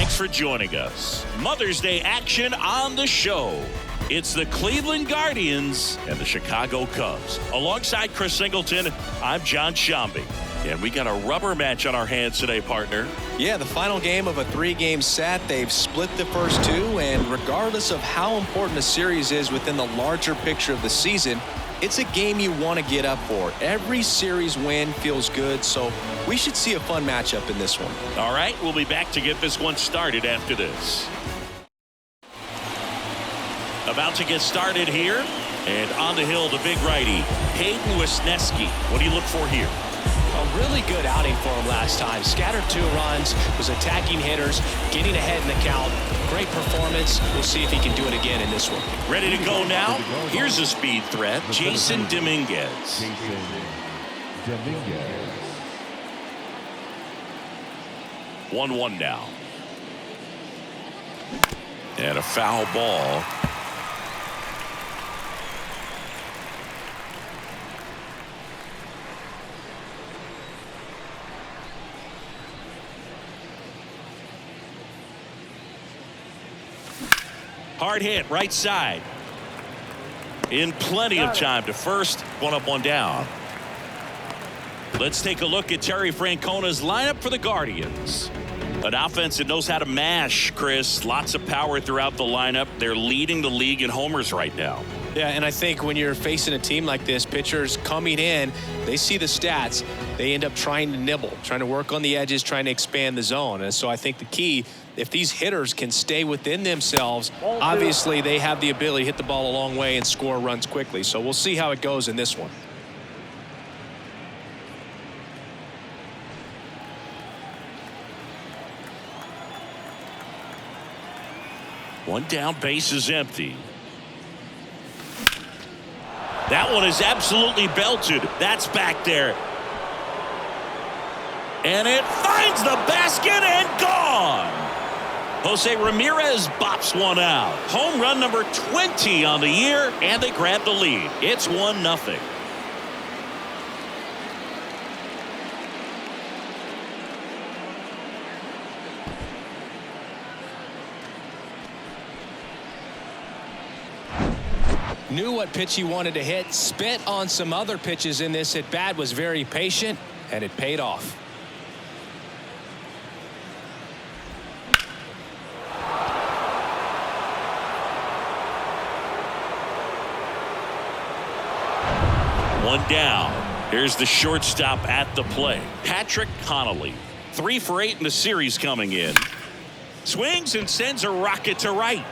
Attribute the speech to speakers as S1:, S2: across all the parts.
S1: Thanks for joining us. Mother's Day action on the show. It's the Cleveland Guardians and the Chicago Cubs. Alongside Chris Singleton, I'm John Shambi. And we got a rubber match on our hands today, partner.
S2: Yeah, the final game of a 3-game set. They've split the first two, and regardless of how important a series is within the larger picture of the season, it's a game you want to get up for. Every series win feels good, so we should see a fun matchup in this one.
S1: All right, we'll be back to get this one started after this. About to get started here, and on the hill, the big righty, Hayden Wesneski. What do you look for here?
S3: A really good outing for him last time. Scattered 2 runs, was attacking hitters, getting ahead in the count. Great performance. We'll see if he can do it again in this one.
S1: Ready to go now? Here's a speed threat, Jason Dominguez. 1-1 now. And a foul ball. Hard hit, right side. In plenty of time to first. 1 up, 1 down. Let's take a look at Terry Francona's lineup for the Guardians. An offense that knows how to mash, Chris. Lots of power throughout the lineup. They're leading the league in homers right now.
S2: Yeah, and I think when you're facing a team like this, pitchers coming in, they see the stats. They end up trying to nibble, trying to work on the edges, trying to expand the zone. And so I think the key, if these hitters can stay within themselves, obviously they have the ability to hit the ball a long way and score runs quickly. So we'll see how it goes in this one.
S1: One down, base is empty. That one is absolutely belted. That's back there. And it finds the basket and gone. Jose Ramirez bops one out. Home run number 20 on the year, and they grab the lead. It's 1-0.
S2: Knew what pitch he wanted to hit, spit on some other pitches in this at bat, was very patient, and it paid off.
S1: One down. Here's the shortstop at the plate, Patrick Connolly. 3 for 8 in the series coming in. Swings and sends a rocket to right.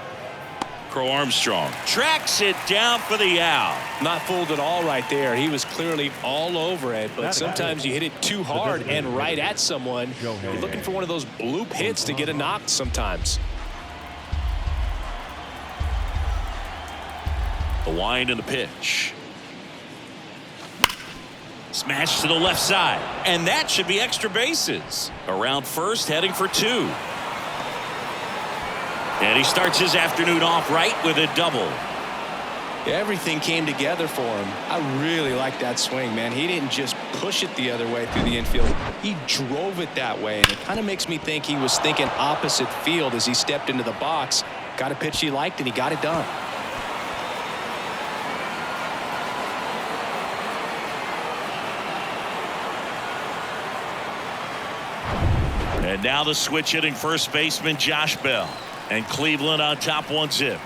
S1: Crow Armstrong tracks it down for the out.
S2: Not fooled at all right there. He was clearly all over it, but sometimes you hit it too hard and right at someone. You're looking for one of those bloop hits to get a knock sometimes.
S1: The wind and the pitch. Smash to the left side, and that should be extra bases. Around first, heading for 2. And he starts his afternoon off right with a double.
S2: Everything came together for him. I really like that swing, man. He didn't just push it the other way through the infield. He drove it that way, and it kind of makes me think he was thinking opposite field as he stepped into the box. Got a pitch he liked, and he got it done.
S1: And now the switch hitting first baseman Josh Bell. And Cleveland on top 1-0.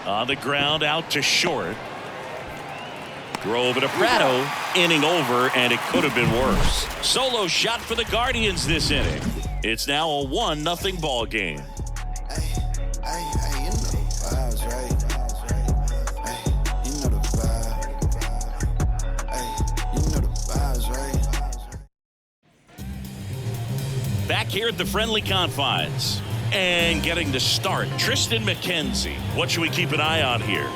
S1: On the ground out to short. Throw over to Prado. Inning over, and it could have been worse. Solo shot for the Guardians this inning. It's now a 1-0 ball game. Back here at the friendly confines and getting to start, Triston McKenzie. What should we keep an eye on here?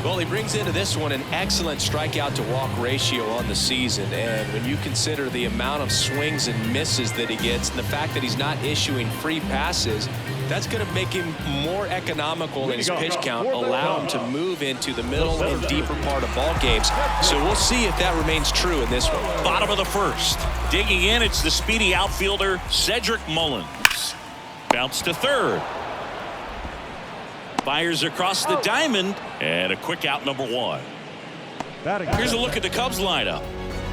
S2: Well, he brings into this one an excellent strikeout to walk ratio on the season, and when you consider the amount of swings and misses that he gets and the fact that he's not issuing free passes,
S3: That's going to make him more economical in his pitch count, allow him to move into the middle and deeper part of ball games. So we'll see if that remains true in this one.
S1: Bottom of the first. Digging in, it's the speedy outfielder, Cedric Mullins. Bounce to third. Fires across the diamond, and a quick out, number one. Here's a look at the Cubs lineup.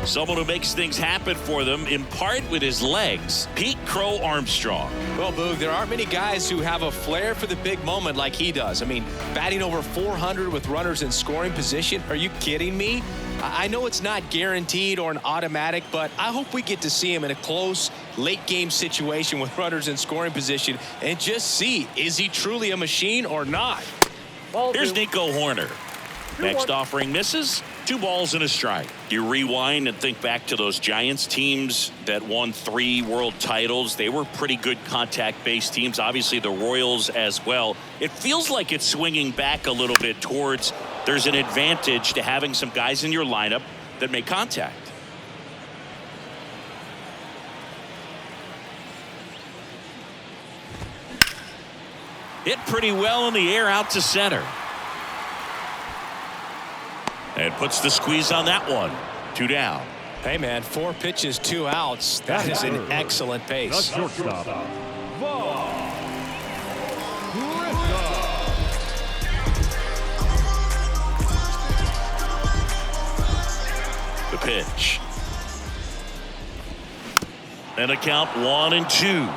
S1: Someone who makes things happen for them, in part with his legs, Pete Crow Armstrong.
S3: Well, Boog, there aren't many guys who have a flair for the big moment like he does. I mean, batting over 400 with runners in scoring position. Are you kidding me? I know it's not guaranteed or an automatic, but I hope we get to see him in a close, late-game situation with runners in scoring position and just see, is he truly a machine or not?
S1: Here's Nico Hoerner. Next offering misses. 2 balls and a strike. You rewind and think back to those Giants teams that won 3 world titles. They were pretty good contact-based teams. Obviously, the Royals as well. It feels like it's swinging back a little bit towards there's an advantage to having some guys in your lineup that make contact. Hit pretty well in the air out to center. And puts the squeeze on that one. 2 down.
S3: Hey, man, 4 pitches, 2 outs. That is an excellent pace.
S4: The shortstop,
S1: The pitch. And a count 1-2.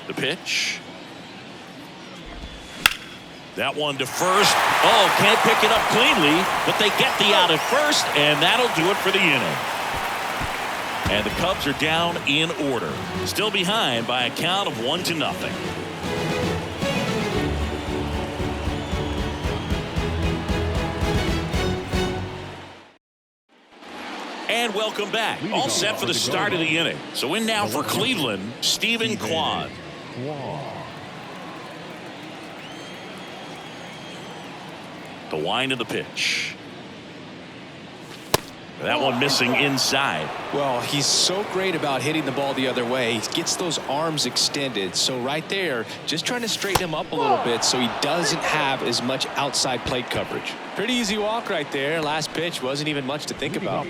S1: The pitch. That one to first. Oh, can't pick it up cleanly, but they get the out at first, and that'll do it for the inning. And the Cubs are down in order. Still behind by a count of 1-0. And welcome back. All set for the start of the inning. So in now for Cleveland, Stephen Kwan. The wind of the pitch. That one missing inside.
S3: Well, he's so great about hitting the ball the other way. He gets those arms extended. So right there, just trying to straighten him up a little bit so he doesn't have as much outside plate coverage. Pretty easy walk right there. Last pitch wasn't even much to think about.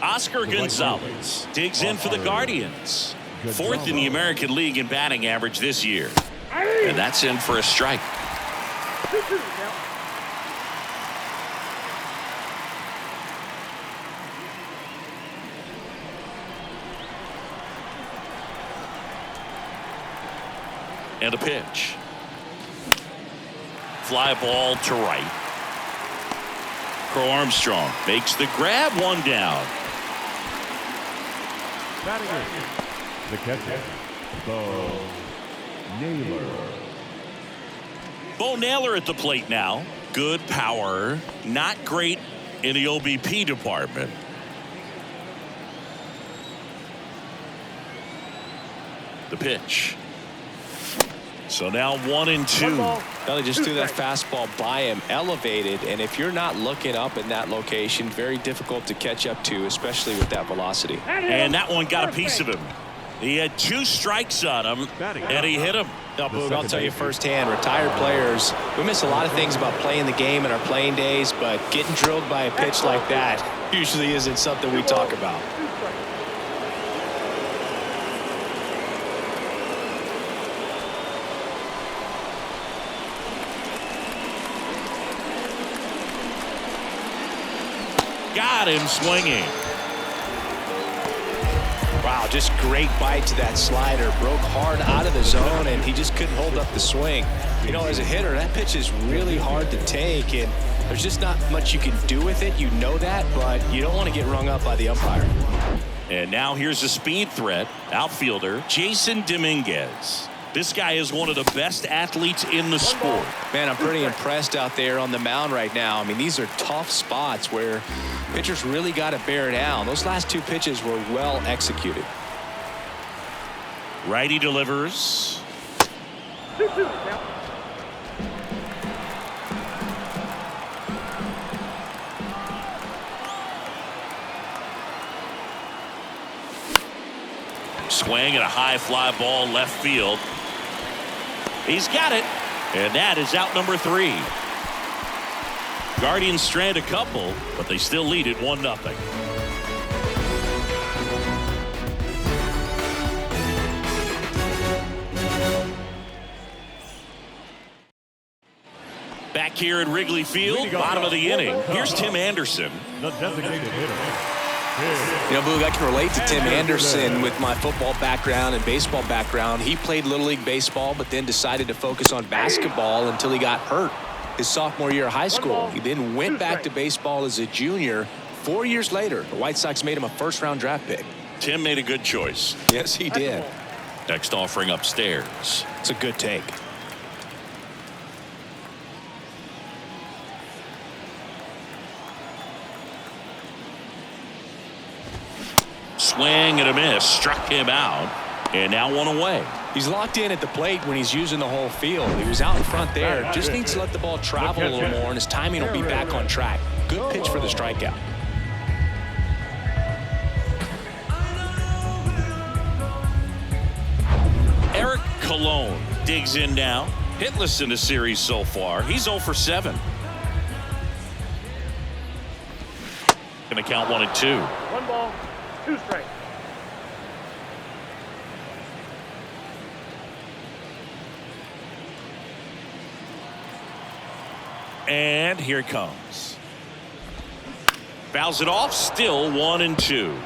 S1: Oscar Gonzalez digs in for the Guardians. 4th in the American League in batting average this year. And that's in for a strike. And a pitch. Fly ball to right. Crow Armstrong makes the grab, 1 down.
S4: batting in. The catcher, Bo Naylor.
S1: Bo Naylor at the plate now. Good power. Not great in the OBP department. The pitch. So now 1-2.
S3: Well, they just threw that fastball by him, elevated, and if you're not looking up in that location, very difficult to catch up to, especially with that velocity.
S1: And that one got a piece of him. He had 2 strikes on him, and he hit him.
S3: Now, Boog, I'll tell you firsthand, retired players, we miss a lot of things about playing the game in our playing days, but getting drilled by a pitch like that usually isn't something we talk about.
S1: Got him swinging.
S3: Wow, just great bite to that slider. Broke hard out of the zone, and he just couldn't hold up the swing. You know, as a hitter, that pitch is really hard to take, and there's just not much you can do with it. You know that, but you don't want to get rung up by the umpire.
S1: And now here's a speed threat. Outfielder Jason Dominguez. This guy is one of the best athletes in the sport.
S3: Man, I'm pretty impressed out there on the mound right now. I mean, these are tough spots where pitchers really got to bear down. Those last 2 pitches were well executed.
S1: Righty delivers. Swing and a high fly ball left field. He's got it, and that is out number 3. Guardians strand a couple, but they still lead it 1-0. Back here at Wrigley Field, bottom of the inning. Here's Tim Anderson.
S4: The designated hitter.
S3: You know, Boog, I can relate to Tim Anderson with my football background and baseball background. He played Little League baseball, but then decided to focus on basketball until he got hurt his sophomore year of high school. He then went back to baseball as a junior. 4 years later, the White Sox made him a first-round draft pick.
S1: Tim made a good choice.
S3: Yes, he did.
S1: Next offering upstairs.
S3: It's a good take.
S1: Swing and a miss. Struck him out. And now 1 away.
S3: He's locked in at the plate when he's using the whole field. He was out in front there. Just needs to let the ball travel a little more, and his timing will be back on track. Good pitch for the strikeout.
S1: Eric Colon digs in now. Hitless in the series so far. He's 0 for 7. Going to count 1-2.
S5: 1 ball, 2 strikes.
S1: And here it comes. Fouls it off. Still 1-2.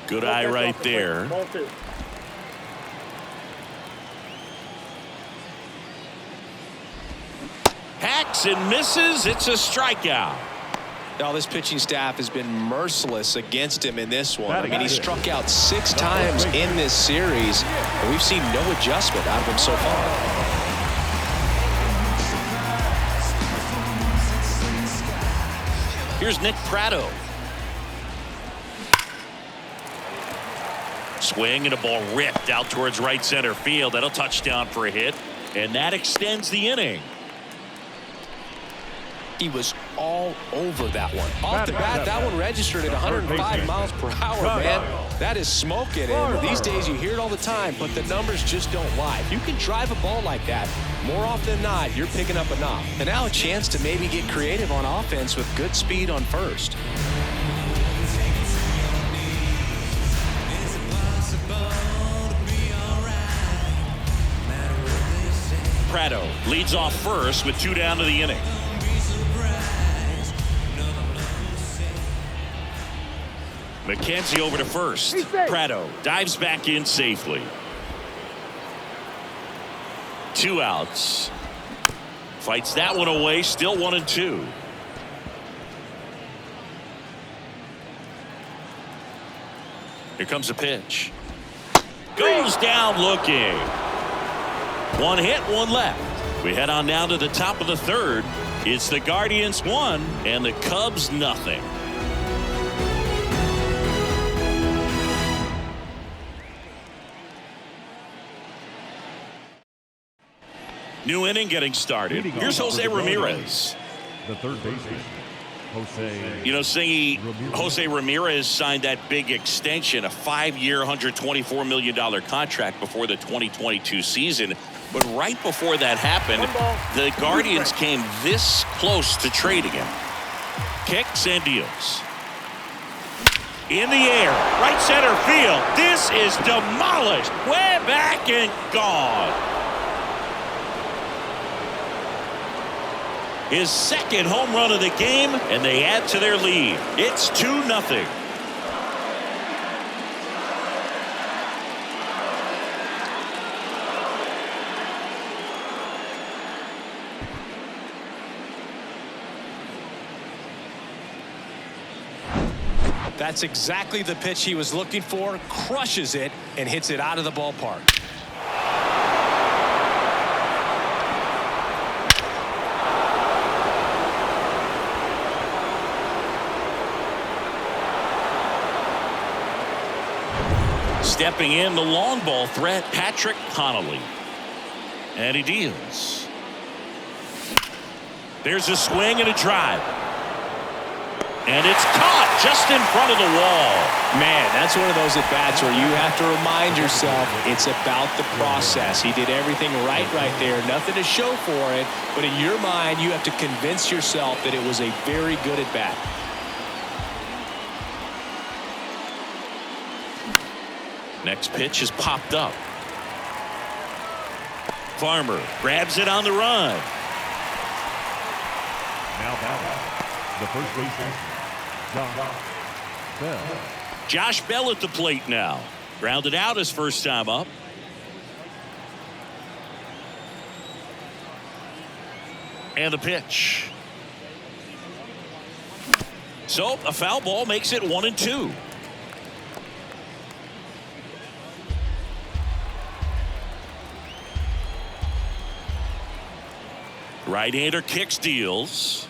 S1: Good eye right there.
S5: Ball 2.
S1: Hacks and misses. It's a strikeout.
S3: Now, this pitching staff has been merciless against him in this one. I mean, he struck out 6 times in this series, and we've seen no adjustment out of him so far.
S1: Here's Nick Pratto. Swing and a ball ripped out towards right center field. That'll touchdown for a hit, and that extends the inning.
S3: He was all over that one. Off the bat, that one registered at 105 miles per hour, man. That is smoking, and these days you hear it all the time, but the numbers just don't lie. If you can drive a ball like that, more often than not, you're picking up a knock. And now a chance to maybe get creative on offense with good speed on first.
S1: Pratto leads off first with 2 down to the inning. McKenzie over to first. Pratto dives back in safely. 2 outs. Fights that one away. Still 1-2. Here comes a pitch. Goes down looking. 1 hit, 1 left. We head on down to the top of the 3rd. It's the Guardians 1 and the Cubs nothing. New inning getting started. Here's Jose Ramirez.
S4: The third baseman, Jose.
S1: You know, Singy, Jose Ramirez signed that big extension, a 5-year, $124 million contract before the 2022 season. But right before that happened, the Guardians came this close to trading him. Kicks and deals. In the air, right center field. This is demolished. Way back and gone. His 2nd home run of the game, and they add to their lead. It's 2-0.
S3: That's exactly the pitch he was looking for. Crushes it and hits it out of the ballpark.
S1: Stepping in, the long ball threat, Patrick Connolly. And he deals. There's a swing and a drive. And it's caught just in front of the wall.
S2: Man, that's one of those at-bats where you have to remind yourself it's about the process. He did everything right there. Nothing to show for it. But in your mind, you have to convince yourself that it was a very good at-bat.
S1: Next pitch is popped up. Farmer grabs it on the run.
S4: Now batting, the first baseman, Josh Bell.
S1: Josh Bell at the plate now. Grounded out his first time up. And the pitch. So a foul ball makes it 1-2. Right-hander kicks, deals.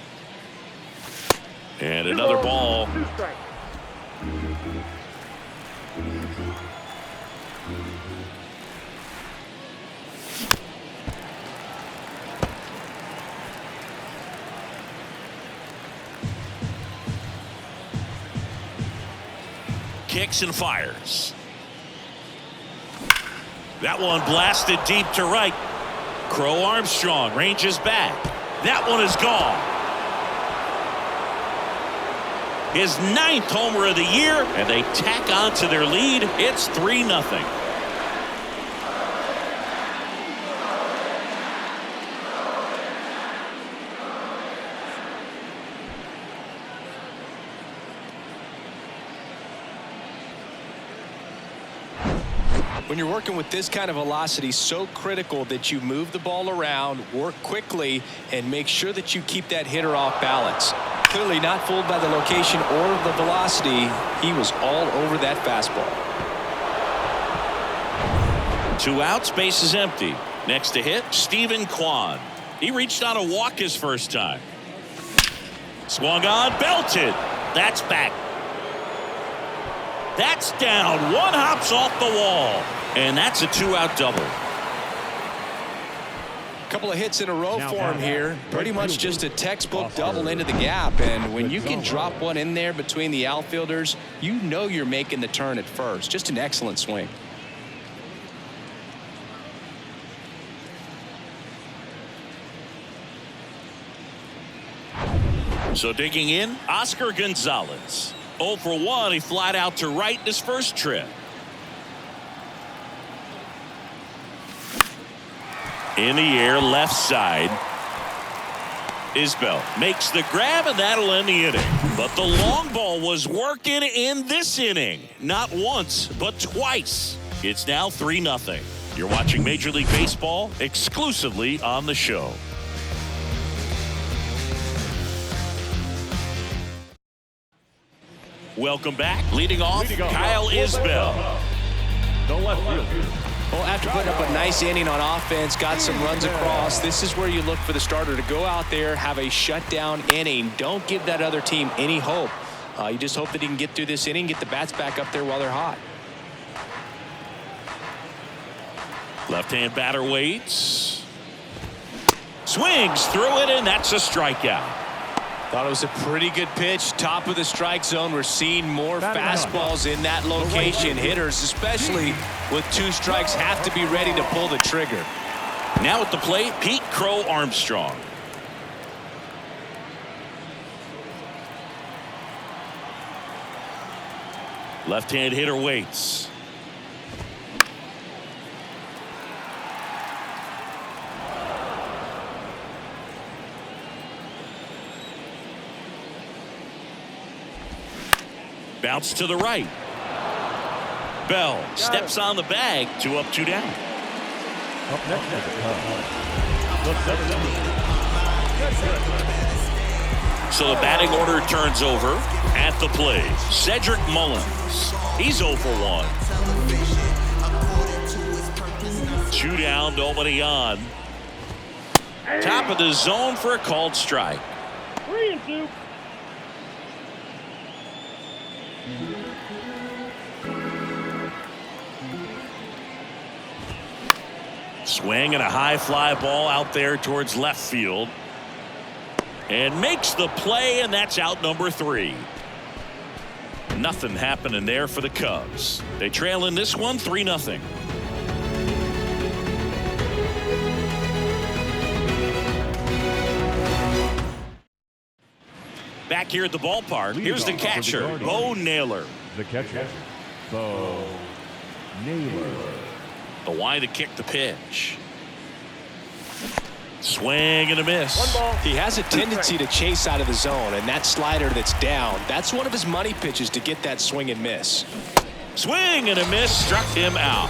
S1: And another ball.
S5: 2 strikes.
S1: Kicks and fires. That one blasted deep to right. Crow Armstrong ranges back. That one is gone. His 9th homer of the year, and they tack on to their lead. It's 3-0.
S2: When you're working with this kind of velocity, so critical that you move the ball around, work quickly, and make sure that you keep that hitter off balance. Clearly not fooled by the location or the velocity. He was all over that fastball.
S1: 2 outs, base is empty. Next to hit, Stephen Kwan. He reached on a walk his first time. Swung on, belted. That's back. That's down. One hops off the wall. And that's a 2-out double.
S2: Couple of hits in a row for him here. Pretty much just a textbook double into the gap. And when you can drop one in there between the outfielders, you know you're making the turn at first. Just an excellent swing.
S1: So digging in, Oscar Gonzalez. 0 for 1. He flied out to right in his first trip. In the air, left side. Isbell makes the grab, and that'll end the inning. But the long ball was working in this inning. Not once, but twice. It's now 3-0. You're watching Major League Baseball exclusively on the show. Welcome back. Leading off, Kyle Isbell.
S4: The left fielder.
S2: Well, after putting up a nice inning on offense, got some runs across, this is where you look for the starter to go out there, have a shutdown inning. Don't give that other team any hope. You just hope that he can get through this inning, get the bats back up there while they're hot.
S1: Left-hand batter waits. Swings through it, and that's a strikeout.
S2: Thought it was a pretty good pitch. Top of the strike zone. We're seeing more fastballs in that location. Hitters, especially with 2 strikes, have to be ready to pull the trigger.
S1: Now at the plate, Pete Crow Armstrong. Left-hand hitter waits. Bounce to the right. Bell steps on the bag. 2 up, 2 down.
S4: Up next is the seventh.
S1: So the batting order turns over at the plate. Cedric Mullins. He's 0 for 1. 2 down, nobody on. Top of the zone for a called strike.
S5: 3-2.
S1: Swing and a high fly ball out there towards left field. And makes the play, and that's out number 3. Nothing happening there for the Cubs. They trail in this one 3-0. Back here at the ballpark, here's the catcher, Bo Naylor.
S4: The catcher, Bo Naylor.
S1: The wide to kick the pitch. Swing and a miss.
S5: 1 ball.
S2: He has a tendency to chase out of the zone, and that slider that's down, that's one of his money pitches to get that swing and miss.
S1: Swing and a miss, struck him out.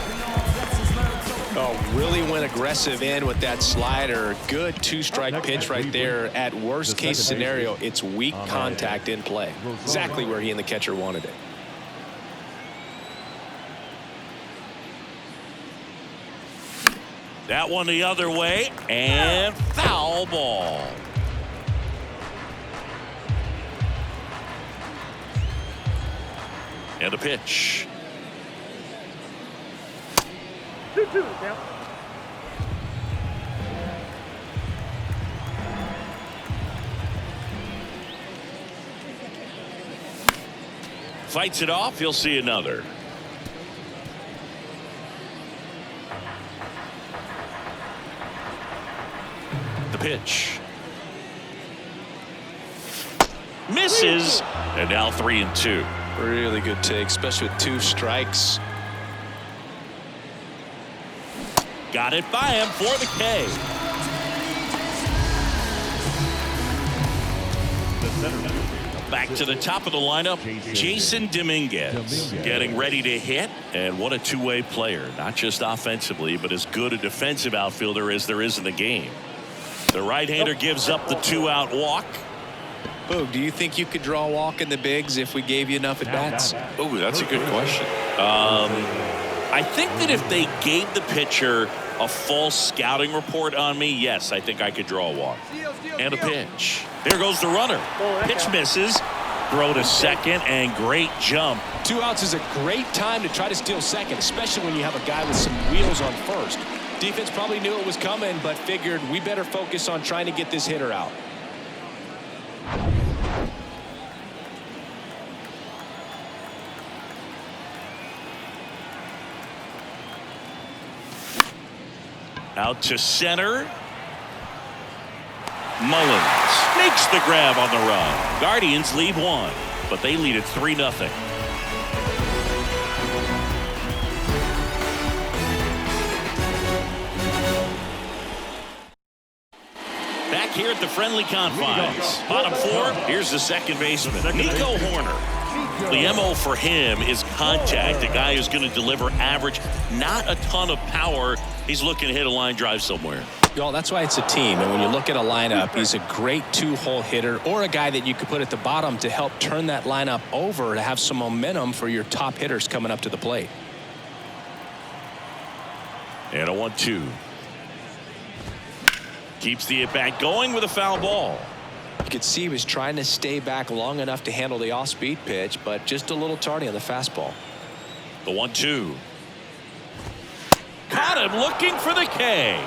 S2: Oh, really went aggressive in with that slider. Good 2-strike pitch right there. At worst case scenario, it's weak contact in play. Exactly where he and the catcher wanted it.
S1: That one the other way, and foul ball. And a pitch.
S5: 2-2 count.
S1: Fights it off. He'll see another. The pitch. Misses. And now 3-2.
S2: Really good take, especially with 2 strikes.
S1: Got it by him for the K.
S4: The center fielder.
S1: Back to the top of the lineup, Jason Dominguez getting ready to hit. And what a two-way player, not just offensively, but as good a defensive outfielder as there is in the game. The right-hander gives up the 2-out walk.
S2: Boog, do you think you could draw a walk in the bigs if we gave you enough at-bats?
S1: Oh, that's a good question. I think that if they gave the pitcher a full scouting report on me, yes, I think I could draw a walk. And a pitch. There goes the runner. Pitch misses. Throw to second, and great jump.
S2: 2 outs is a great time to try to steal second, especially when you have a guy with some wheels on first. Defense probably knew it was coming, but figured we better focus on trying to get this hitter out.
S1: Out to center. Mullins makes the grab on the run. Guardians lead 1, but they lead it 3-0. Back here at the friendly confines. Bottom 4, here's the second baseman, Nico Horner. The MO for him is contact. A guy who's going to deliver average, not a ton of power. He's looking to hit a line drive somewhere.
S2: Well, that's why it's a team. And when you look at a lineup, he's a great 2-hole hitter or a guy that you could put at the bottom to help turn that lineup over to have some momentum for your top hitters coming up to the plate.
S1: And a 1-2. Keeps the at-bat going with a foul ball.
S2: You could see he was trying to stay back long enough to handle the off-speed pitch, but just a little tardy on the fastball.
S1: The 1-2. Caught him looking for the K.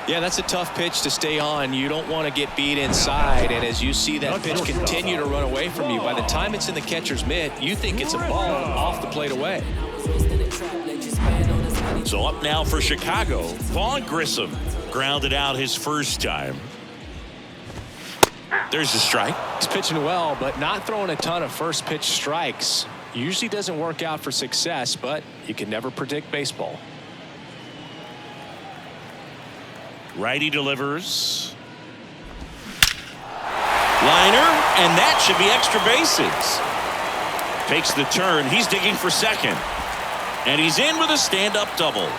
S2: Yeah, that's a tough pitch to stay on. You don't want to get beat inside, and as you see that pitch continue to run away from you, by the time it's in the catcher's mitt, you think it's a ball off the plate away.
S1: So up now for Chicago, Vaughn Grissom grounded out his first time. There's a strike.
S2: He's pitching well, but not throwing a ton of first pitch strikes. Usually doesn't work out for success, but you can never predict baseball.
S1: Righty delivers. Liner, and that should be extra bases. Takes the turn. He's digging for second. And he's in with a stand-up double.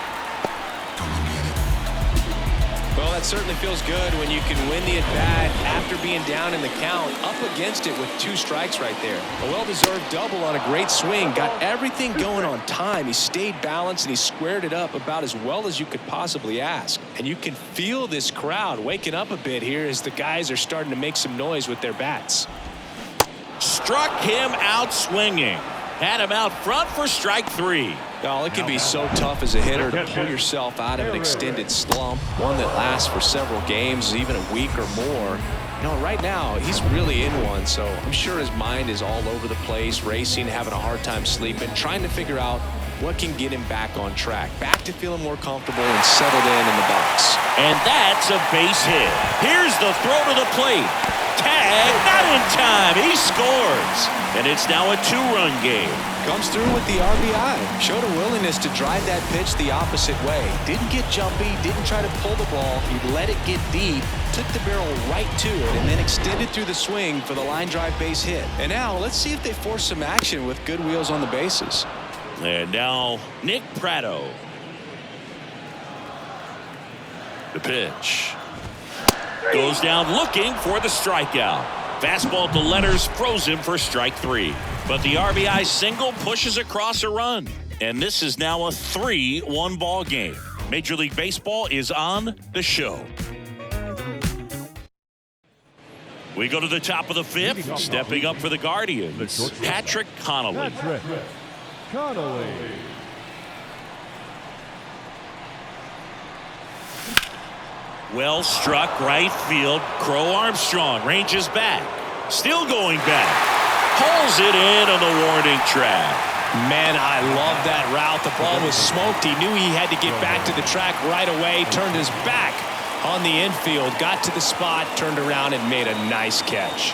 S2: Well, that certainly feels good when you can win the at-bat after being down in the count, up against it with 2 strikes right there. A well-deserved double on a great swing. Got everything going on time. He stayed balanced and he squared it up about as well as you could possibly ask. And you can feel this crowd waking up a bit here as the guys are starting to make some noise with their bats.
S1: Struck him out swinging. Had him out front for strike 3.
S2: Oh, it can be so tough as a hitter to pull yourself out of an extended slump, one that lasts for several games, even a week or more. No, right now, he's really in one, so I'm sure his mind is all over the place, racing, having a hard time sleeping, trying to figure out what can get him back on track, back to feeling more comfortable and settled in the box.
S1: And that's a base hit. Here's the throw to the plate. Tag, not in time. He scores. And it's now a 2-run game.
S2: Comes through with the RBI. Showed a willingness to drive that pitch the opposite way. Didn't get jumpy, didn't try to pull the ball. He let it get deep, took the barrel right to it, and then extended through the swing for the line drive base hit. And now let's see if they force some action with good wheels on the bases.
S1: And now Nick Pratto. The pitch. Goes down looking for the strikeout. Fastball to Letters froze him for strike 3. But the RBI single pushes across a run. And this is now a 3-1 ball game. Major League Baseball is on the show. We go to the top of the 5th. Stepping up for the Guardians, Patrick Connolly.
S4: Patrick Connolly.
S1: Well struck right field. Crow Armstrong ranges back. Still going back. Pulls it in on the warning track.
S2: Man, I love that route. The ball was smoked. He knew he had to get back to the track right away. Turned his back on the infield. Got to the spot, turned around, and made a nice catch.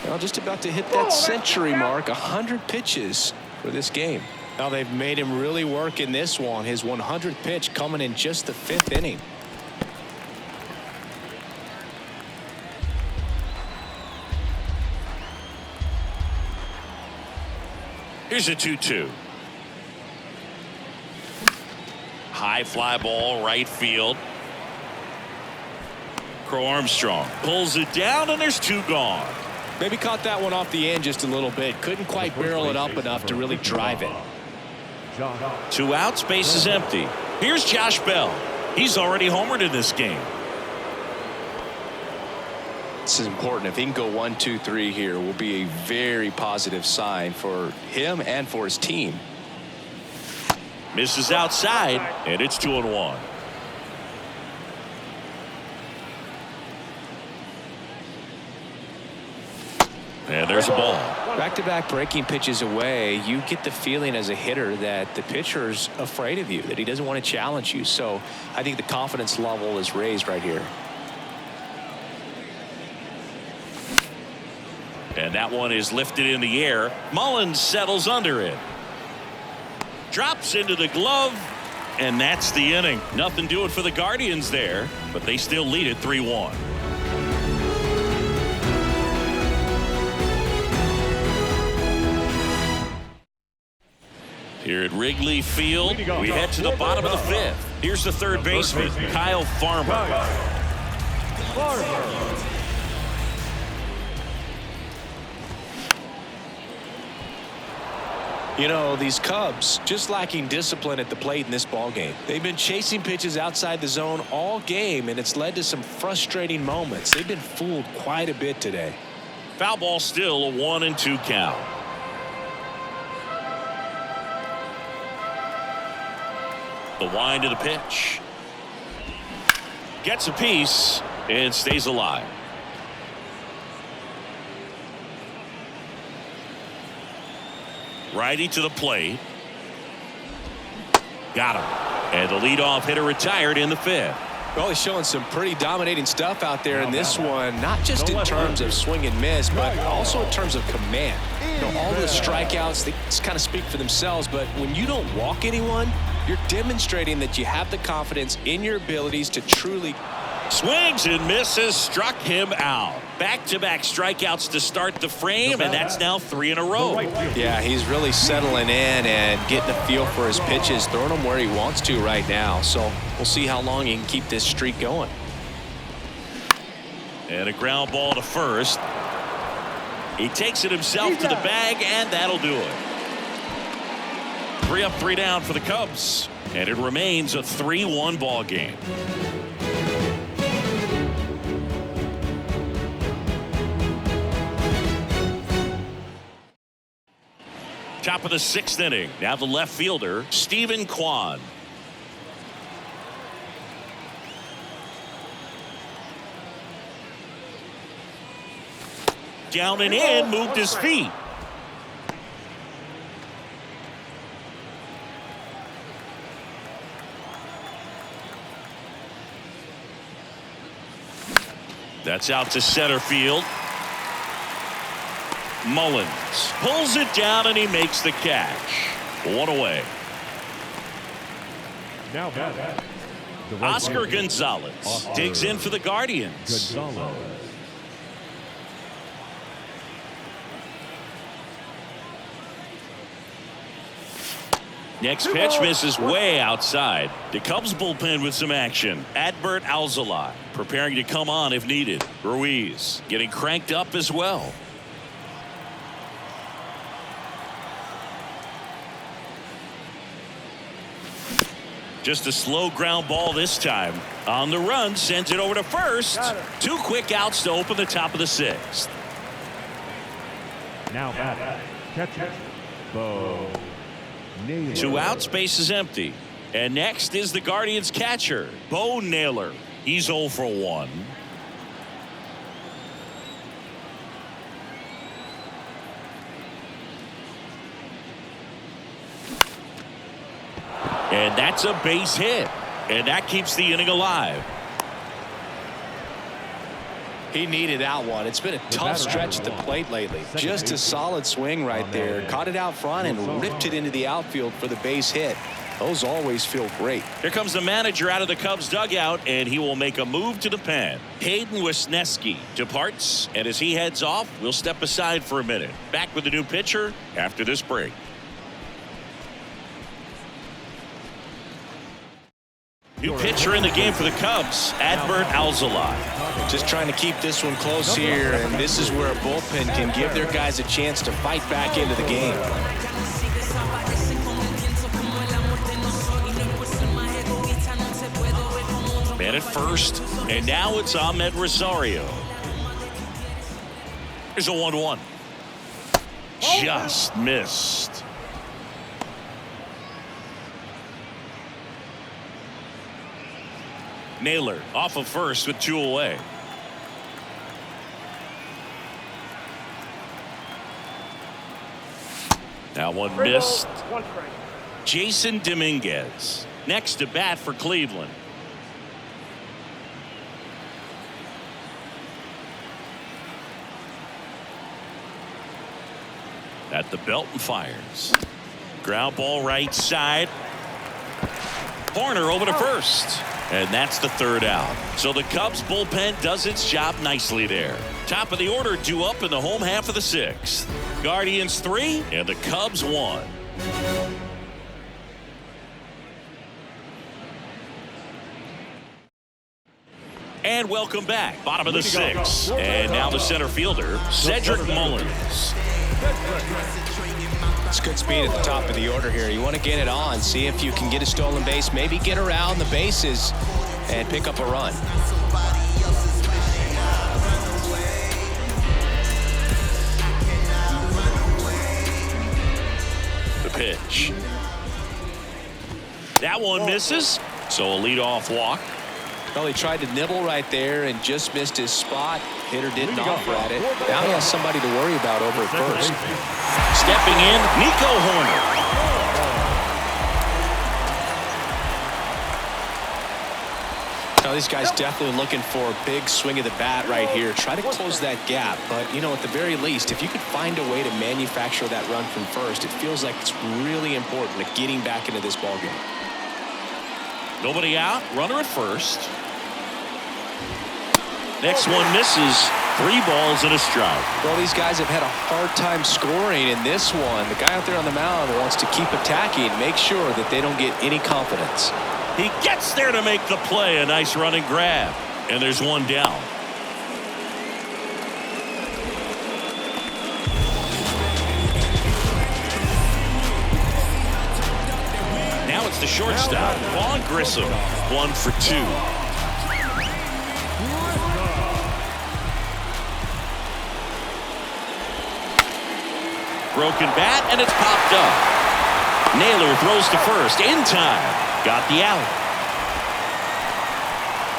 S2: Well, just about to hit that century mark. 100 pitches for this game. Now they've made him really work in this one. His 100th pitch coming in just the 5th inning.
S1: Here's a 2-2. High fly ball right field. Crow Armstrong pulls it down, and there's 2 gone.
S2: Maybe caught that one off the end just a little bit. Couldn't quite barrel it up enough to really drive it.
S1: 2 outs, base is empty. Here's Josh Bell. He's already homered in this game.
S2: This is important. If he can go 1, 2, 3 here, will be a very positive sign for him and for his team.
S1: Misses outside, and it's 2-1. And there's a ball.
S2: Back-to-back breaking pitches away, you get the feeling as a hitter that the pitcher's afraid of you, that he doesn't want to challenge you. So I think the confidence level is raised right here.
S1: And that one is lifted in the air. Mullins settles under it. Drops into the glove, and that's the inning. Nothing doing for the Guardians there, but they still lead it 3-1. Here at Wrigley Field, we head to the bottom of the 5th. Here's the third baseman, Kyle Farmer.
S2: You know, these Cubs just lacking discipline at the plate in this ball game. They've been chasing pitches outside the zone all game, and it's led to some frustrating moments. They've been fooled quite a bit today.
S1: Foul ball, still a 1-2 count. The wind of the pitch. Gets a piece and stays alive. Righty to the plate. Got him. And the leadoff hitter retired in the 5th.
S2: Well, he's showing some pretty dominating stuff out there in this one, not just in terms of swing and miss, but also in terms of command. You know, all the strikeouts, they kind of speak for themselves, but when you don't walk anyone, you're demonstrating that you have the confidence in your abilities to truly.
S1: Swings and misses, struck him out. Back-to-back strikeouts to start the frame, and that's now 3 in a row.
S2: Yeah, he's really settling in and getting a feel for his pitches, throwing them where he wants to right now. So we'll see how long he can keep this streak going.
S1: And a ground ball to first. He takes it himself to the bag, and that'll do it. 3 up, 3 down for the Cubs, and it remains a 3-1 ball game. Top of the 6th inning. Now the left fielder, Stephen Kwan. down and in, moved his feet. That's out to center field. Mullins pulls it down and he makes the catch. One away.
S4: Now batting. The right
S1: Oscar
S4: fielder,
S1: Gonzalez
S4: Oscar
S1: digs in for the Guardians.
S4: Gonzalez.
S1: Next pitch misses way outside. The Cubs bullpen with some action. Adbert Alzolay preparing to come on if needed. Ruiz getting cranked up as well. Just a slow ground ball this time. On the run, sends it over to first. Two quick outs to open the top of the sixth.
S4: Now batting. Catcher. Bo Naylor.
S1: 2 outs, base is empty. And next is the Guardians catcher, Bo Naylor. He's 0 for 1. And that's a base hit. And that keeps the inning alive.
S2: He needed that one. It's been a tough stretch at the plate lately. Just a solid swing right there. Caught it out front and ripped it into the outfield for the base hit. Those always feel great.
S1: Here comes the manager out of the Cubs dugout, and he will make a move to the pen. Hayden Wesneski departs, and as he heads off, we'll step aside for a minute. Back with the new pitcher after this break. New pitcher in the game for the Cubs, Adbert Alzolay.
S2: Just trying to keep this one close here, and this is where a bullpen can give their guys a chance to fight back into the game.
S1: Man at first, and now it's Ahmed Rosario. Here's a 1-1. Just missed. Naylor off of first with 2 away. Now one missed.
S5: One strike.
S1: Jason Dominguez next to bat for Cleveland. At the belt and fires. Ground ball right side. Horner over to first. And that's the 3rd out. So the Cubs bullpen does its job nicely there. Top of the order due up in the home half of the 6th. Guardians 3 and the Cubs 1. And welcome back. Bottom of the 6th. And now the center fielder, Cedric Mullins.
S2: It's good speed at the top of the order here. You want to get it on, see if you can get a stolen base, maybe get around the bases and pick up a run.
S1: The pitch. That one misses, so a leadoff walk.
S2: Well, he tried to nibble right there and just missed his spot. Hitter didn't offer at it. Now he has somebody to worry about over at first.
S1: Stepping in, Nico Horner.
S2: Now these guys definitely looking for a big swing of the bat right here. Try to close that gap, but you know, at the very least, if you could find a way to manufacture that run from first, it feels like it's really important to getting back into this ballgame.
S1: Nobody out, runner at first. Next one misses. 3 balls and a strike.
S2: Well, these guys have had a hard time scoring in this one. The guy out there on the mound wants to keep attacking, make sure that they don't get any confidence.
S1: He gets there to make the play. A nice running grab. And there's 1 down. Now it's the shortstop, Vaughn Grissom. 1 for 2. Broken bat, and it's popped up. Naylor throws to first in time. Got the out.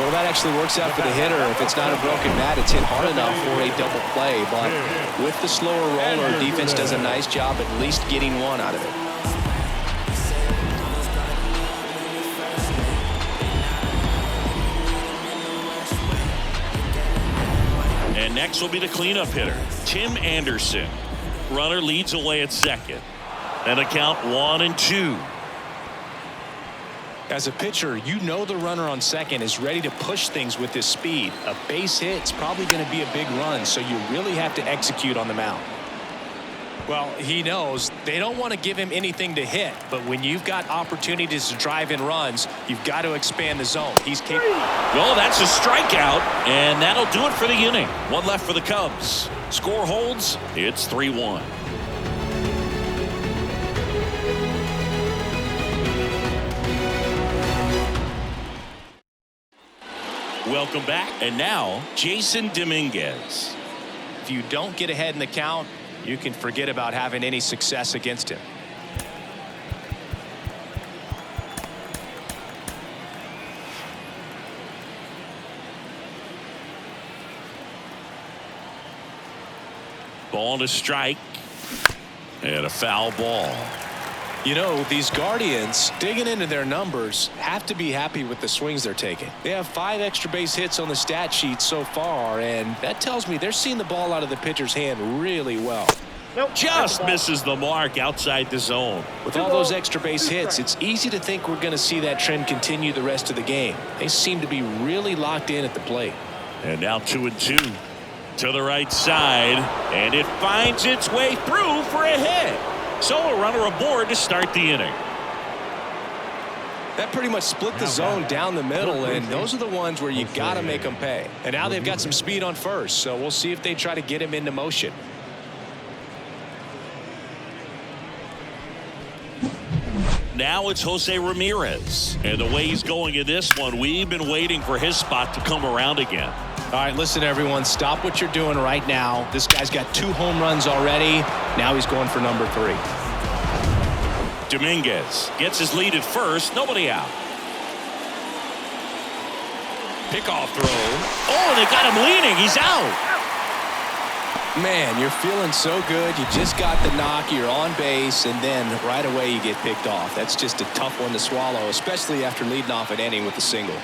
S2: Well, that actually works out for the hitter. If it's not a broken bat, it's hit hard enough for a double play. But with the slower roller, defense does a nice job at least getting one out of it.
S1: And next will be the cleanup hitter, Tim Anderson. Runner leads away at second. And a count 1-2.
S2: As a pitcher, you know the runner on second is ready to push things with his speed. A base hit's probably going to be a big run, so you really have to execute on the mound. Well, he knows they don't want to give him anything to hit, but when you've got opportunities to drive in runs, you've got to expand the zone. He's capable.
S1: Well, that's a strikeout, and that'll do it for the inning. One left for the Cubs. Score holds. It's 3-1. Welcome back. And now, Jason Dominguez.
S2: If you don't get ahead in the count, you can forget about having any success against him.
S1: Ball to strike. And a foul ball.
S2: You know, these Guardians, digging into their numbers, have to be happy with the swings they're taking. They have 5 extra base hits on the stat sheet so far, and that tells me they're seeing the ball out of the pitcher's hand really well.
S5: Nope.
S1: Just misses the mark outside the zone.
S2: With all those extra base hits, it's easy to think we're going to see that trend continue the rest of the game. They seem to be really locked in at the plate.
S1: And now 2-2 to the right side, and it finds its way through for a hit. So a runner aboard to start the inning.
S2: That pretty much split the zone down the middle, and those are the ones where you got to make them pay. And now they've got some speed on first, so we'll see if they try to get him into motion.
S1: Now it's Jose Ramirez, and the way he's going in this one, we've been waiting for his spot to come around again.
S2: All right, listen, everyone, stop what you're doing right now. This guy's got 2 home runs already. Now he's going for number 3.
S1: Dominguez gets his lead at first. Nobody out. Pickoff throw. Oh, they got him leaning. He's out.
S2: Man, you're feeling so good. You just got the knock. You're on base, and then right away you get picked off. That's just a tough one to swallow, especially after leading off an inning with a single.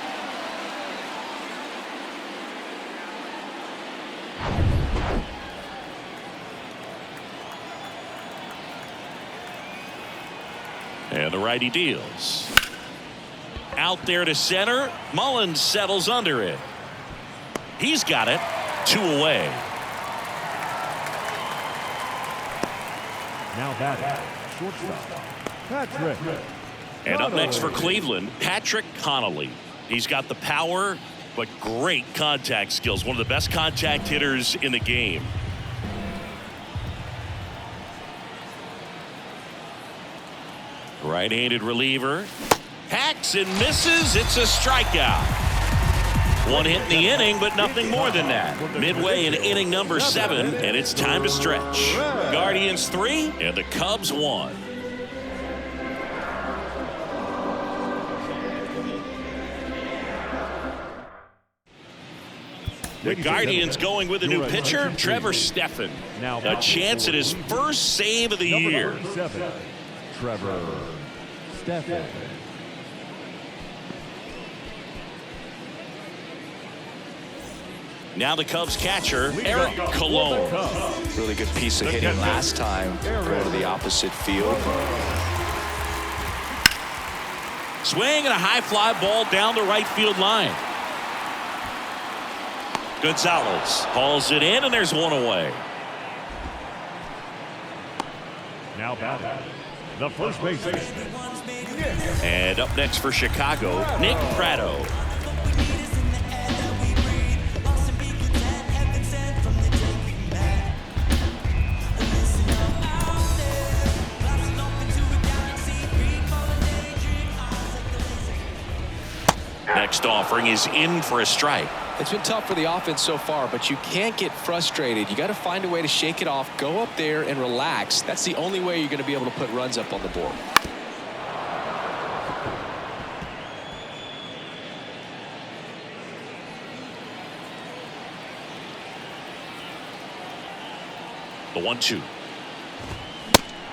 S1: And the righty deals. Out there to center. Mullins settles under it. He's got it. 2 away.
S4: Now batting, shortstop, Patrick.
S1: And up next for Cleveland, Patrick Connolly. He's got the power, but great contact skills. One of the best contact hitters in the game. Right-handed reliever. Hacks and misses. It's a strikeout. 1 hit in the inning, but nothing more than that. Midway in inning number 7, and it's time to stretch. Guardians 3 and the Cubs 1. The Guardians going with a new pitcher, Trevor Stephan. A chance at his first save of the year.
S4: Trevor Stephan.
S1: Now the Cubs catcher, Eric Colon.
S2: Really good piece of hitting last time. Go to the opposite field.
S1: Swing and a high fly ball down the right field line. Gonzalez hauls it in, and there's 1 away.
S4: Now batting, the first baseman.
S1: And up next for Chicago, Nick Pratto. Next offering is in for a strike.
S2: It's been tough for the offense so far, but you can't get frustrated. You got to find a way to shake it off, go up there and relax. That's the only way you're going to be able to put runs up on the board.
S1: The 1-2.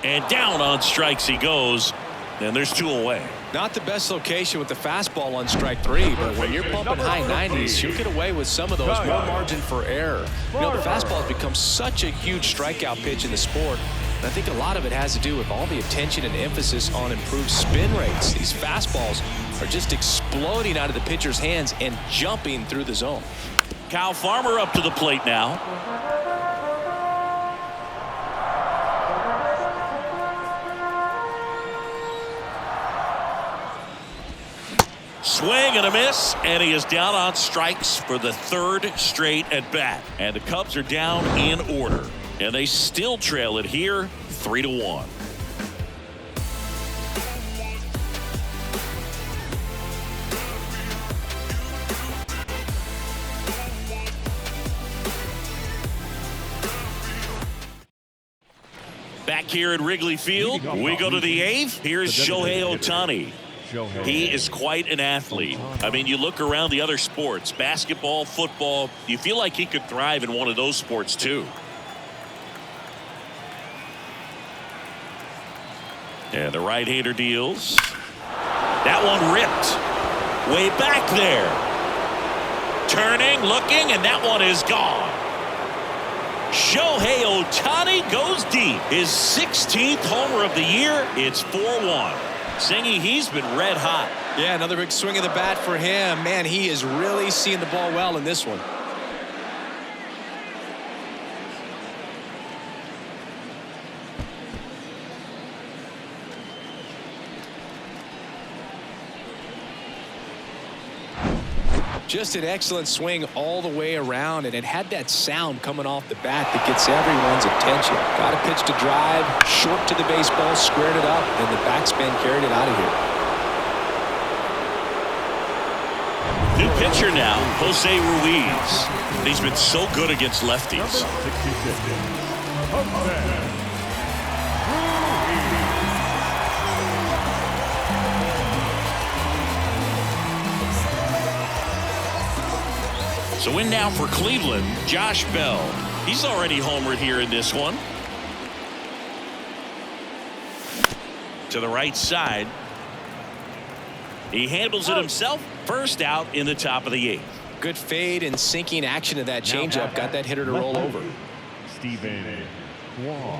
S1: And down on strikes he goes. And there's 2 away.
S2: Not the best location with the fastball on strike 3, but when you're pumping high 90s, you'll get away with some of those, more margin for error. You know, the fastball has become such a huge strikeout pitch in the sport, and I think a lot of it has to do with all the attention and emphasis on improved spin rates. These fastballs are just exploding out of the pitcher's hands and jumping through the zone.
S1: Kyle Farmer up to the plate now. Swing and a miss, and he is down on strikes for the 3rd straight at bat. And the Cubs are down in order, and they still trail it here 3-1. Back here at Wrigley Field, we go to the 8th. Here's Shohei Ohtani. He is quite an athlete. I mean, you look around the other sports, basketball, football, you feel like he could thrive in one of those sports too. And the right-hander deals. That one ripped. Way back there. Turning, looking, and that one is gone. Shohei Ohtani goes deep. His 16th homer of the year. It's 4-1. Singy, he's been red hot.
S2: Yeah, another big swing of the bat for him. Man, he is really seeing the ball well in this one. Just an excellent swing all the way around, and it had that sound coming off the bat that gets everyone's attention. Got a pitch to drive, short to the baseball, squared it up, and the backspin carried it out of here.
S1: New pitcher now, Jose Ruiz. He's been so good against lefties. So in now for Cleveland, Josh Bell. He's already homered here in this one. To the right side. He handles it himself. First out in the top of the 8th.
S2: Good fade and sinking action of that changeup. Got that hitter to roll over.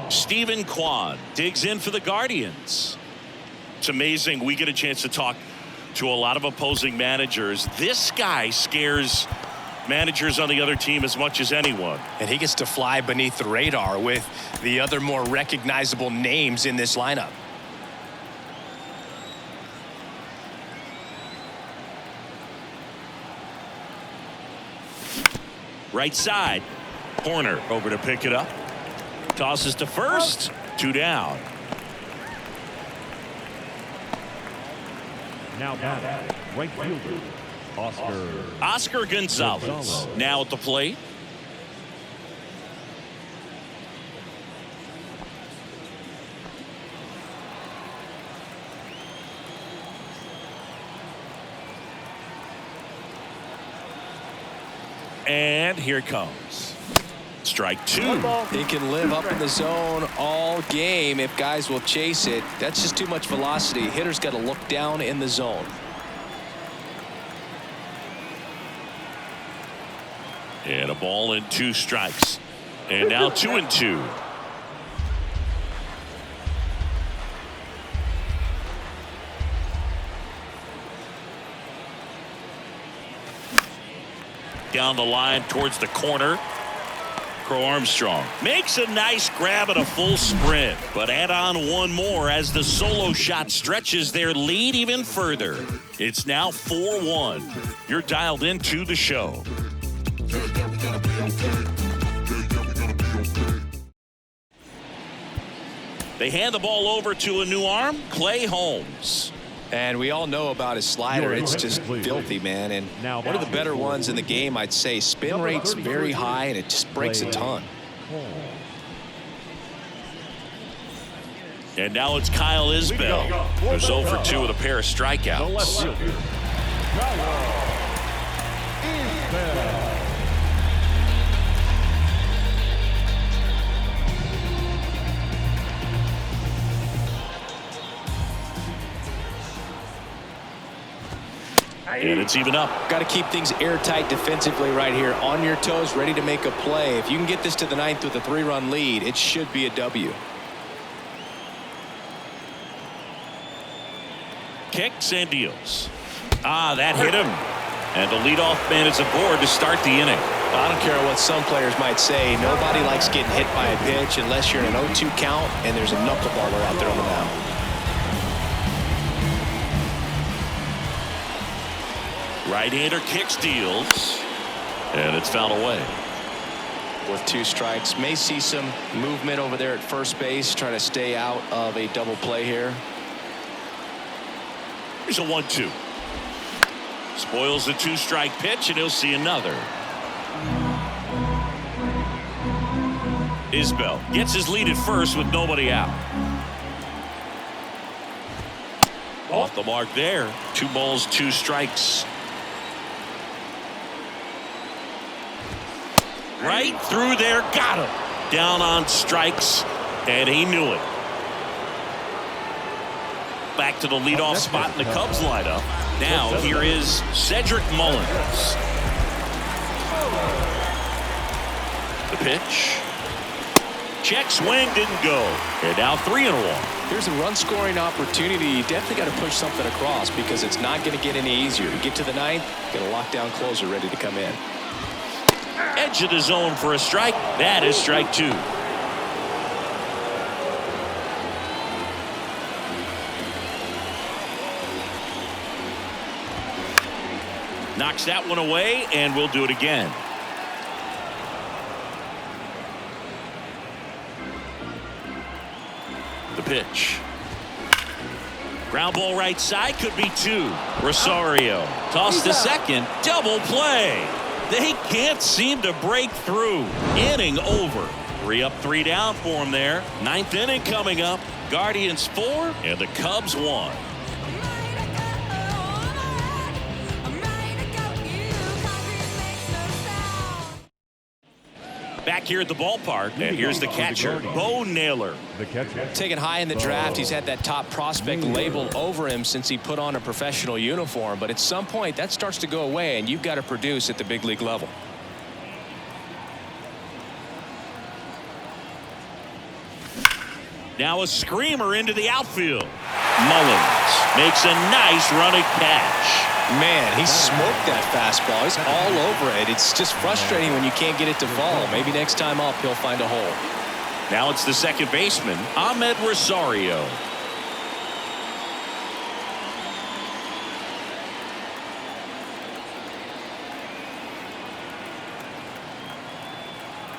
S1: Stephen Kwan digs in for the Guardians. It's amazing. We get a chance to talk to a lot of opposing managers. This guy scares managers on the other team as much as anyone.
S2: And he gets to fly beneath the radar with the other more recognizable names in this lineup.
S1: Right side. Horner over to pick it up. Tosses to first. 2 down.
S4: Now batting, right fielder,
S1: Oscar Gonzalez now at the plate. And here it comes. Strike 2.
S2: He can live up in the zone all game if guys will chase it. That's just too much velocity. Hitter's got to look down in the zone.
S1: And a ball and 2 strikes. And now 2-2. Down the line towards the corner. Crow Armstrong makes a nice grab at a full sprint, but add on one more as the solo shot stretches their lead even further. It's now 4-1. You're dialed into the show. They hand the ball over to a new arm, Clay Holmes.
S2: And we all know about his slider. It's just filthy, man. And one of the better ones in the game, I'd say. Spin rate's very high, and it just breaks a ton.
S1: And now it's Kyle Isbell, who's 0 for 2 with a pair of strikeouts. And it's even up.
S2: Got to keep things airtight defensively right here. On your toes, ready to make a play. If you can get this to the ninth with a 3-run lead, it should be a W.
S1: Kicks and deals. That hit him. And the leadoff man is aboard to start the inning.
S2: I don't care what some players might say. Nobody likes getting hit by a pitch unless you're in an 0-2 count and there's a knuckleballer out there on the mound.
S1: Right-hander kicks, deals, and it's fouled away.
S2: With 2 strikes, may see some movement over there at first base, trying to stay out of a double play here.
S1: Here's a 1-2. Spoils the 2-strike pitch, and he'll see another. Isbell gets his lead at first with nobody out. Off the mark there. 2 balls, 2 strikes. Right through there, got him. Down on strikes, and he knew it. Back to the leadoff spot in the Cubs lineup. Now here is Cedric Mullins. The pitch. Check swing, didn't go. And now 3-1.
S2: Here's a run-scoring opportunity. You definitely got to push something across because it's not going to get any easier. To get to the ninth, get a lockdown closer ready to come in.
S1: Edge of the zone for a strike. That is strike 2. Knocks that one away, and we'll do it again. The pitch. Ground ball right side, could be 2. Rosario tossed to second. Double play. They can't seem to break through. Inning over. 3 up, 3 down for him there. 9th inning coming up. Guardians 4 and the Cubs 1. Back here at the ballpark, and here's the catcher, Bo Naylor.
S4: The catcher.
S2: Taken high in the draft, he's had that top prospect label over him since he put on a professional uniform. But at some point, that starts to go away, and you've got to produce at the big league level.
S1: Now a screamer into the outfield. Mullins makes a nice running catch.
S2: Man, he smoked that fastball. He's all over it. It's just frustrating when you can't get it to fall. Maybe next time up, he'll find a hole.
S1: Now it's the second baseman, Ahmed Rosario.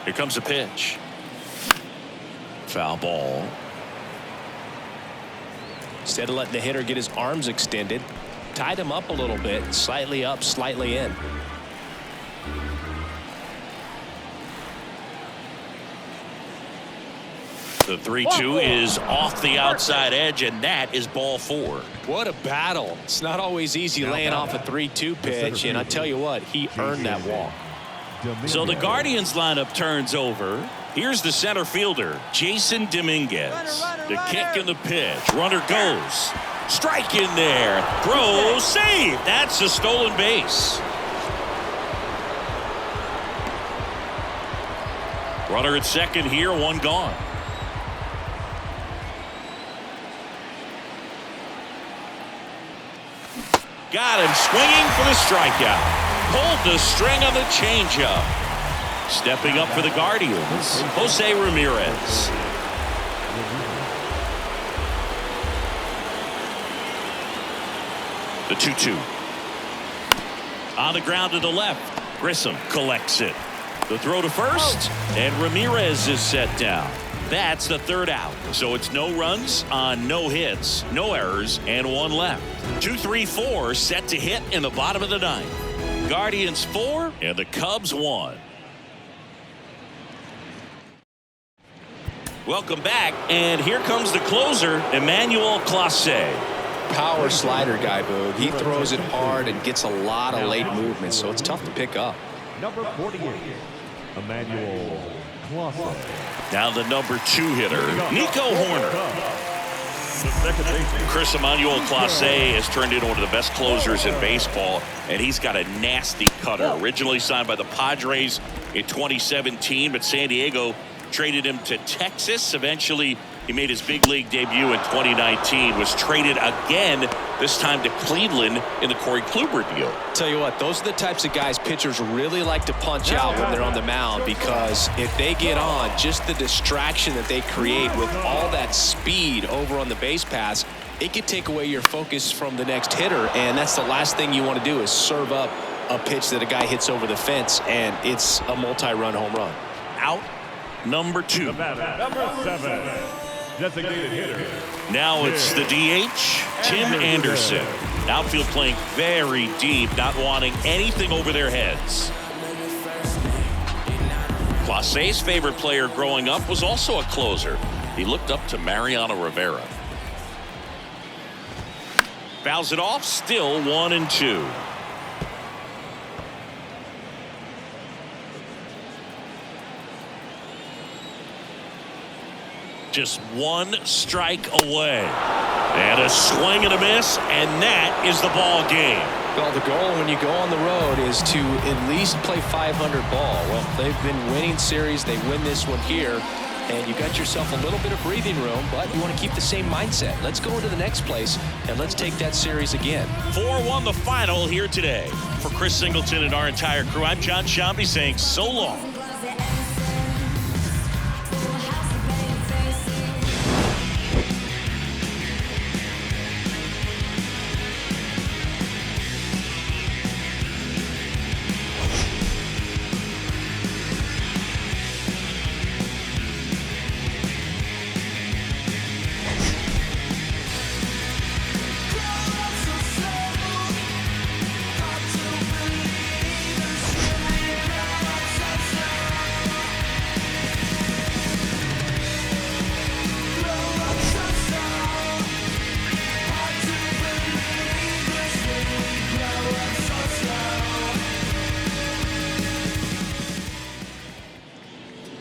S1: Here comes a pitch. Foul ball.
S2: Instead of letting the hitter get his arms extended, tied him up a little bit, slightly up, slightly in.
S1: The 3-2 is off the outside edge, and that is ball 4.
S2: What a battle. It's not always easy laying off a 3-2 pitch, and I tell you what, he earned that walk.
S1: So the Guardians lineup turns over. Here's the center fielder, Jason Dominguez. The kick and the pitch. Runner goes. Strike in there. Throw, save. That's a stolen base. Runner at second here, 1 gone. Got him swinging for the strikeout. Pulled the string on the changeup. Stepping up for the Guardians, Jose Ramirez. The 2-2. On the ground to the left. Grissom collects it. The throw to first, and Ramirez is set down. That's the 3rd out. So it's no runs on no hits, no errors, and 1 left. 2-3-4 set to hit in the bottom of the 9th. Guardians 4 and the Cubs 1. Welcome back, and here comes the closer, Emmanuel Clase.
S2: Power slider guy, Boog. He throws it hard and gets a lot of late movement, so it's tough to pick up.
S4: Number 48, Emmanuel Clase.
S1: Now the number 2 hitter, Nico Horner.
S4: The second baseman.
S1: Chris Emmanuel Clase has turned into one of the best closers in baseball, and he's got a nasty cutter. Originally signed by the Padres in 2017, but San Diego traded him to Texas. Eventually, he made his big league debut in 2019, was traded again, this time to Cleveland in the Corey Kluber deal.
S2: Tell you what, those are the types of guys pitchers really like to punch out when they're on the mound, because if they get on, just the distraction that they create with all that speed over on the base pass, it could take away your focus from the next hitter, and that's the last thing you want to do is serve up a pitch that a guy hits over the fence, and it's a multi-run home run.
S1: Out number 2.
S4: The batter, number 7. Designated hitter.
S1: Now it's the DH, Tim Anderson. Outfield playing very deep, not wanting anything over their heads. Clase's favorite player growing up was also a closer. He looked up to Mariano Rivera. Fouls it off, still 1-2. Just one strike away. And a swing and a miss, and that is the ball game.
S2: Well, the goal when you go on the road is to at least play 500 ball. Well, they've been winning series. They win this one here, and you got yourself a little bit of breathing room, but you want to keep the same mindset. Let's go into the next place, and let's take that series again.
S1: 4-1 the final here today. For Chris Singleton and our entire crew, I'm John Shambi saying so long.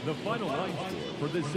S4: The final line score for this